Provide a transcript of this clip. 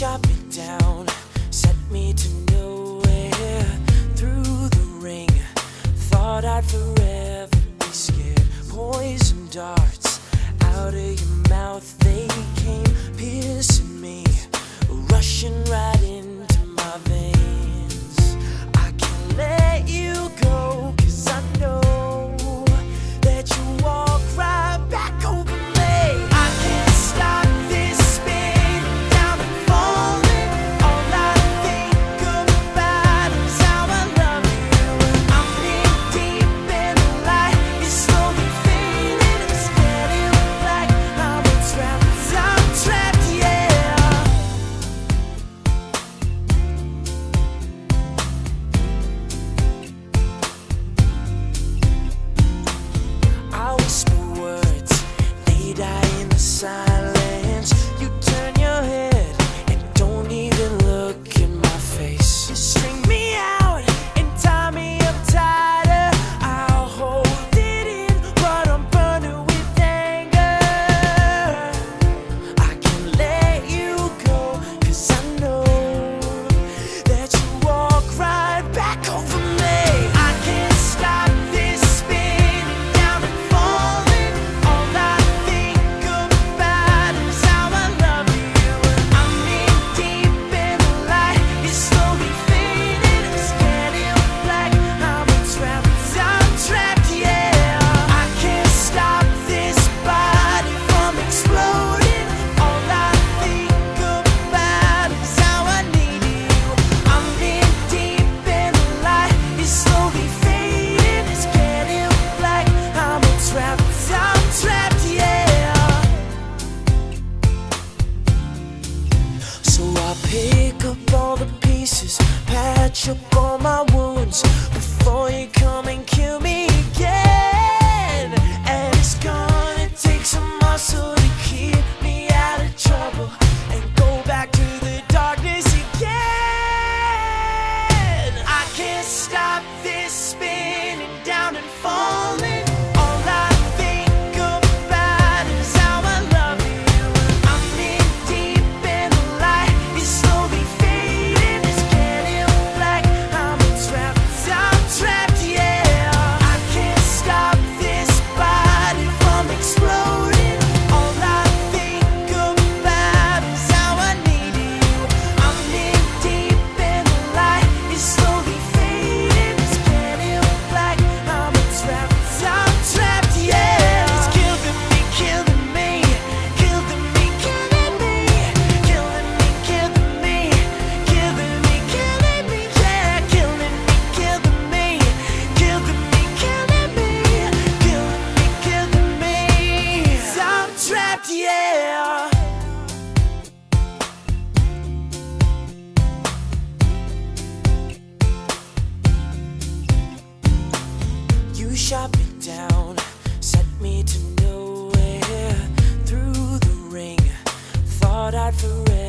shot me down, set me to nowhere. Through the ring, thought I'd forever be scared. Poison darts out of your mouth, they came piercing me, rushing right into my veins. I can't let you go, 'cause I know that you walk right back over me. I can't stop this spin, down and falling. All I think about is how I love you. I'm in deep in the light, it's slowly fading, it's getting black. I'm trapped, yeah. I whisper words, they die in the silence. You turn your head and don't even look in my face. You string me out and tie me up tighter. I'll hold it in, but I'm burning with anger. I can't let you go, 'cause I know that you walk right back over me. I can't stop this spin, down and falling. All I think about is how I love you. I'm in deep in the light, it's slowly fading, it's getting black. I'm trapped, yeah. I can't stop this body from exploding. All I think about is how I need you. I'm in deep in the light, it's slowly fading, it's getting black. I'm trapped, yeah. So I pick up all the pieces, patch up all my wounds before you come and kill me again. And it's gonna take some muscle to keep me out of trouble and go back to the darkness again. I can't stop this spinning, down and falling. All I think about is how I love you. I'm in deep in the light, it's slowly fading, it's getting black. I'm trapped, yeah. I can't stop this body from exploding. All I think about is how I need you. I'm in deep in the light, it's slowly fading, it's getting black. I'm trapped, yeah. It's killing me, killing me, killing me, killing me, killing me, killing me, killing me, killing me, yeah. Killing me, killing me, killing me, killing me, killing me. I'm trapped, yeah. You shot me down, set me to nowhere. Through the ring, thought I'd forever